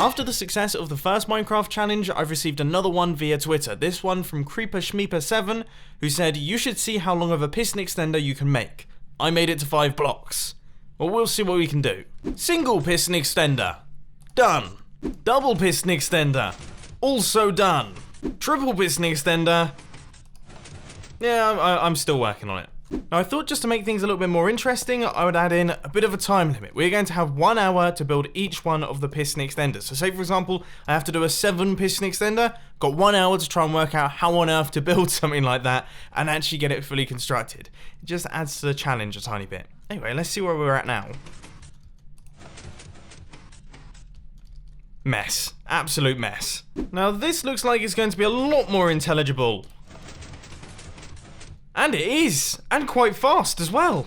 After the success of the first Minecraft challenge, I've received another one via Twitter, this one from CreeperShmeeper7, who said, "You should see how long of a piston extender you can make. I made it to 5 blocks. Well, we'll see what we can do." Single piston extender. Done. Double piston extender. Also done. Triple piston extender. Yeah, I'm still working on it. Now, I thought just to make things a little bit more interesting, I would add in a bit of a time limit. We're going to have 1 hour to build each one of the piston extenders. So say, for example, I have to do a 7 piston extender, got 1 hour to try and work out how on earth to build something like that and actually get it fully constructed. It just adds to the challenge a tiny bit. Anyway, let's see where we're at now. Mess. Absolute mess. Now, this looks like it's going to be a lot more intelligible. And it is, and quite fast as well.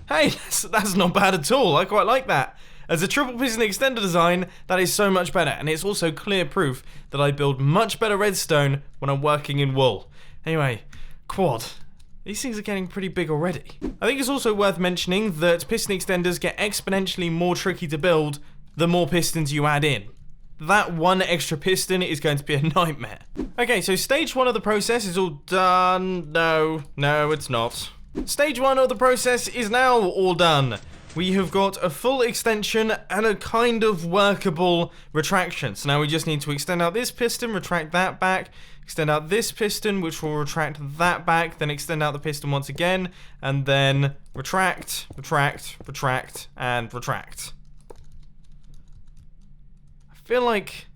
Hey, that's not bad at all. I quite like that. As a triple piston extender design, that is so much better, and it's also clear proof that I build much better redstone when I'm working in wool. Anyway, quad. These things are getting pretty big already. I think it's also worth mentioning that piston extenders get exponentially more tricky to build the more pistons you add in. That 1 extra piston is going to be a nightmare. Okay, so stage 1 of the process is all done. No, it's not. Stage 1 of the process is now all done. We have got a full extension and a kind of workable retraction. So now we just need to extend out this piston, retract that back, extend out this piston, which will retract that back, then extend out the piston once again, and then retract, retract, retract, and retract. I feel like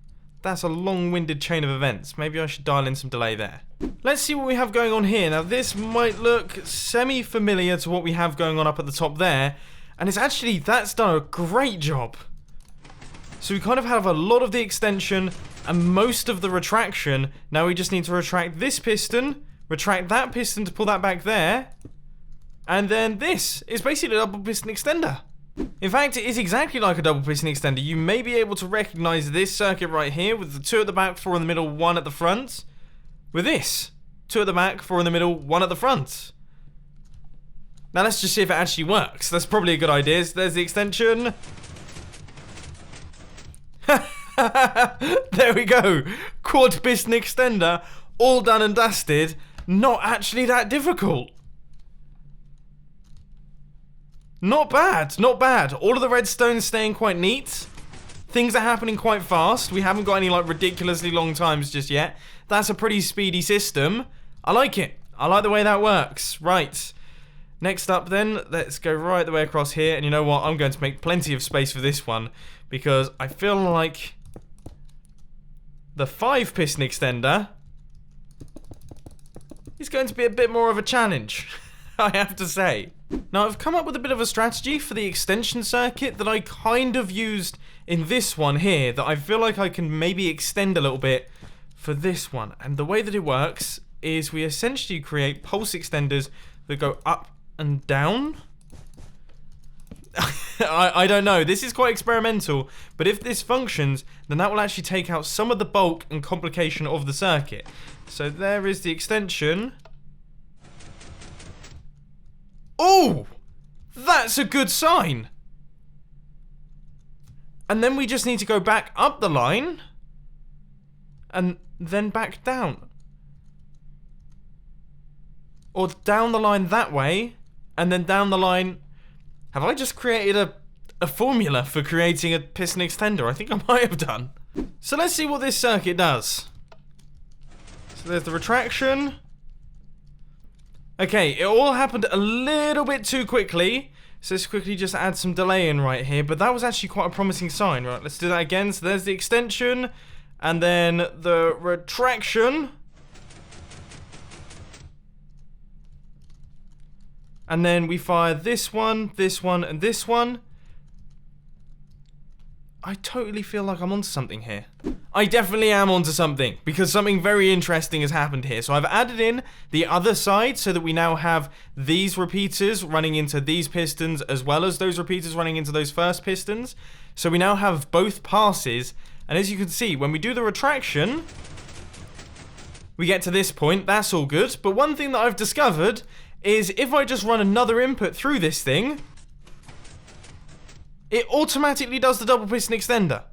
that's a long-winded chain of events. Maybe I should dial in some delay there. Let's see what we have going on here. Now, this might look semi-familiar to what we have going on up at the top there, and it's actually, that's done a great job. So we kind of have a lot of the extension and most of the retraction. Now we just need to retract this piston, retract that piston to pull that back there, and then this is basically a double piston extender. In fact, it is exactly like a double piston extender. You may be able to recognize this circuit right here with the 2 at the back, 4 in the middle, 1 at the front. With this, 2 at the back, 4 in the middle, 1 at the front. Now let's just see if it actually works. That's probably a good idea. So there's the extension. There we go. Quad piston extender, all done and dusted. Not actually that difficult. Not bad, not bad. All of the redstone's staying quite neat. Things are happening quite fast. We haven't got any like ridiculously long times just yet. That's a pretty speedy system. I like it. I like the way that works. Right. Next up then, let's go right the way across here. And you know what? I'm going to make plenty of space for this one, because I feel like the 5 piston extender is going to be a bit more of a challenge, I have to say. Now, I've come up with a bit of a strategy for the extension circuit that I kind of used in this one here, that I feel like I can maybe extend a little bit for this one. And the way that it works is we essentially create pulse extenders that go up and down. I don't know, this is quite experimental, but if this functions, then that will actually take out some of the bulk and complication of the circuit. So there is the extension. Oh, that's a good sign. And then we just need to go back up the line and then back down. Or down the line that way and then down the line. Have I just created a formula for creating a piston extender? I think I might have done. So let's see what this circuit does. So there's the retraction. Okay, it all happened a little bit too quickly, so let's quickly just add some delay in right here, but that was actually quite a promising sign. Right, let's do that again. So there's the extension, and then the retraction. And then we fire this one, and this one. I totally feel like I'm onto something here. I definitely am onto something, because something very interesting has happened here. So I've added in the other side so that we now have these repeaters running into these pistons as well as those repeaters running into those first pistons. So we now have both passes, and as you can see, when we do the retraction, we get to this point. That's all good. But one thing that I've discovered is if I just run another input through this thing, It automatically does the double piston extender.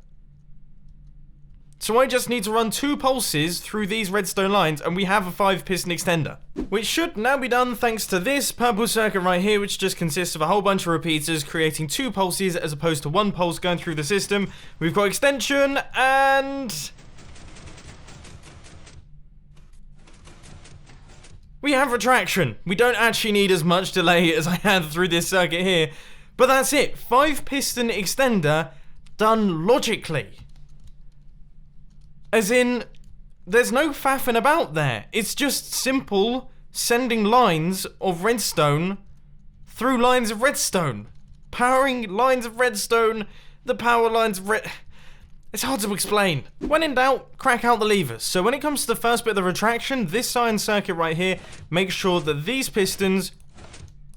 So I just need to run 2 pulses through these redstone lines and we have a 5 piston extender. Which should now be done thanks to this purple circuit right here, which just consists of a whole bunch of repeaters creating 2 pulses as opposed to 1 pulse going through the system. We've got extension and... we have retraction. We don't actually need as much delay as I had through this circuit here. But that's it. 5 piston extender done logically. As in, there's no faffing about there. It's just simple sending lines of redstone through lines of redstone. Powering lines of redstone, the power lines of It's hard to explain. When in doubt, crack out the levers. So when it comes to the first bit of the retraction, this iron circuit right here makes sure that these pistons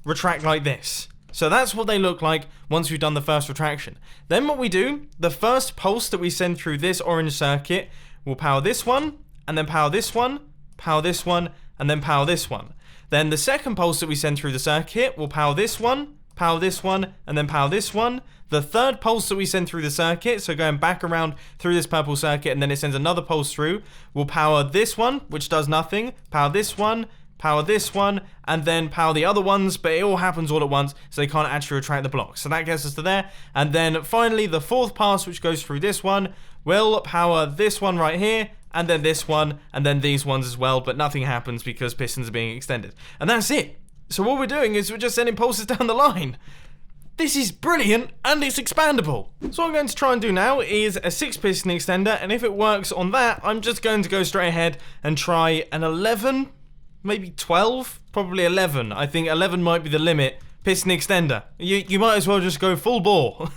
retract like this. So that's what they look like once we've done the first retraction. Then what we do, the first pulse that we send through this orange circuit will power this one, and then power this one, and then power this one. Then the second pulse that we send through the circuit will power this one, and then power this one. The third pulse that we send through the circuit, so going back around through this purple circuit, and then it sends another pulse through, will power this one, which does nothing, power this one, and then power the other ones, but it all happens all at once, so they can't actually retract the blocks. So that gets us to there. And then finally, the fourth pass, which goes through this one, will power this one right here, and then this one, and then these ones as well, but nothing happens because pistons are being extended. And that's it. So what we're doing is we're just sending pulses down the line. This is brilliant, and it's expandable. So what I'm going to try and do now is a 6 piston extender, and if it works on that, I'm just going to go straight ahead and try an 11, maybe 12, probably 11. I think 11 might be the limit. Piston extender. You might as well just go full bore.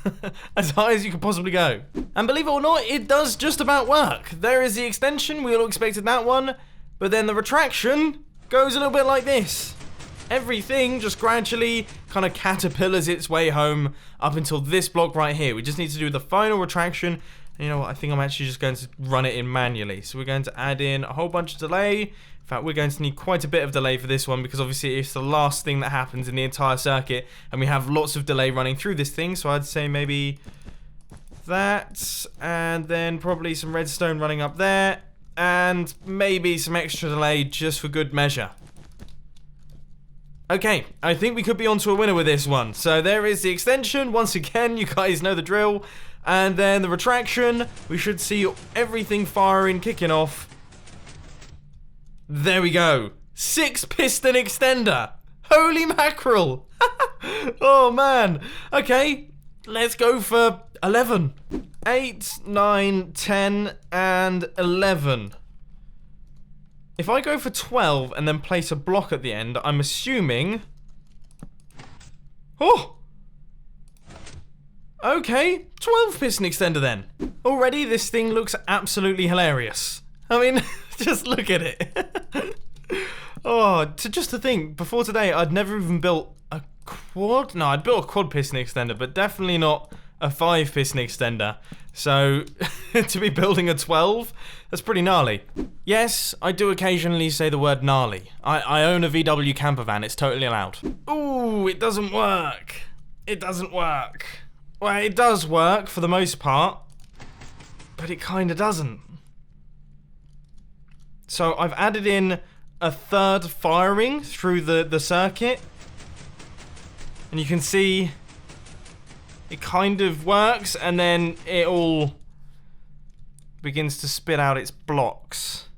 As high as you could possibly go. And believe it or not, it does just about work. There is the extension, we all expected that one. But then the retraction goes a little bit like this. Everything just gradually kind of caterpillars its way home up until this block right here. We just need to do the final retraction. And you know what, I think I'm actually just going to run it in manually. So we're going to add in a whole bunch of delay. In fact, we're going to need quite a bit of delay for this one because obviously it's the last thing that happens in the entire circuit and we have lots of delay running through this thing. So I'd say maybe that, and then probably some redstone running up there, and maybe some extra delay just for good measure. Okay, I think we could be onto a winner with this one. So there is the extension. Once again, you guys know the drill. And then the retraction. We should see everything firing, kicking off. There we go. 6 piston extender. Holy mackerel. Oh, man. Okay, let's go for 11. 8, 9, 10, and 11. If I go for 12 and then place a block at the end, I'm assuming... Oh! Okay, 12 piston extender then. Already this thing looks absolutely hilarious. I mean, just look at it. Oh, just to think, before today I'd never even built a quad. No, I'd built a quad piston extender, but definitely not a 5 piston extender. So, to be building a 12, that's pretty gnarly. Yes, I do occasionally say the word gnarly. I own a VW camper van, it's totally allowed. Ooh, it doesn't work. It doesn't work. Well, it does work for the most part, but it kinda doesn't. So I've added in a third firing through the circuit, and you can see it kind of works, and then it all begins to spit out its blocks.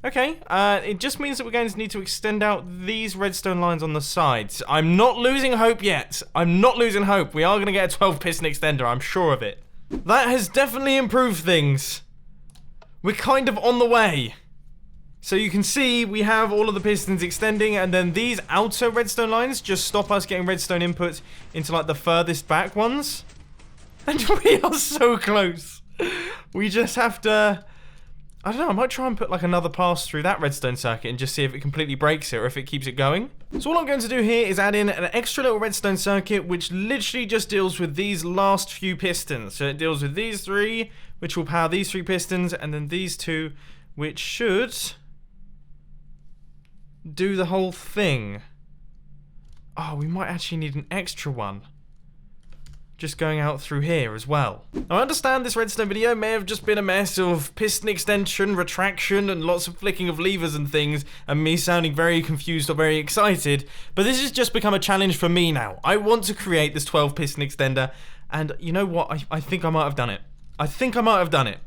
Okay, it just means that we're going to need to extend out these redstone lines on the sides. I'm not losing hope yet. I'm not losing hope. We are going to get a 12 piston extender, I'm sure of it. That has definitely improved things. We're kind of on the way. So you can see we have all of the pistons extending, and then these outer redstone lines just stop us getting redstone inputs into like the furthest back ones. And we are so close. We just have to... I don't know, I might try and put like another pass through that redstone circuit and just see if it completely breaks it or if it keeps it going. So all I'm going to do here is add in an extra little redstone circuit which literally just deals with these last few pistons. So it deals with these 3, which will power these 3 pistons, and then these 2, which should do the whole thing. Oh, we might actually need an extra one. just going out through here as well. Now, I understand this redstone video may have just been a mess of piston extension, retraction, and lots of flicking of levers and things, and me sounding very confused or very excited, but this has just become a challenge for me now. I want to create this 12 piston extender, and you know what? I think I might have done it. I think I might have done it.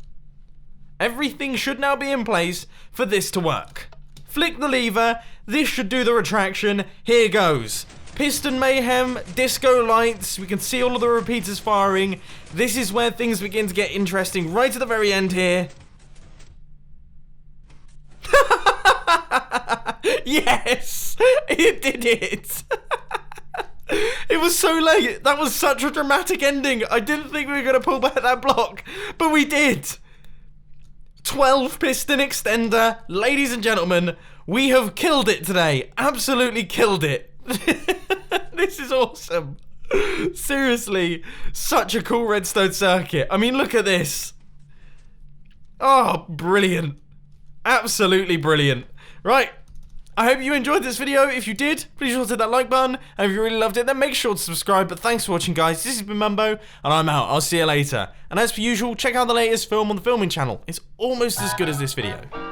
Everything should now be in place for this to work. Flick the lever, this should do the retraction, here goes. Piston mayhem, disco lights, we can see all of the repeaters firing. This is where things begin to get interesting, right at the very end here. Yes! It did it! It was so late, that was such a dramatic ending. I didn't think we were going to pull back that block, but we did! 12 piston extender, ladies and gentlemen, we have killed it today. Absolutely killed it. This is awesome. Seriously, such a cool redstone circuit. I mean, look at this. Oh, brilliant. Absolutely brilliant. Right, I hope you enjoyed this video. If you did, please sure to hit that like button. And if you really loved it, then make sure to subscribe. But thanks for watching, guys. This has been Mumbo, and I'm out. I'll see you later. And as per usual, check out the latest film on the filming channel. It's almost as good as this video.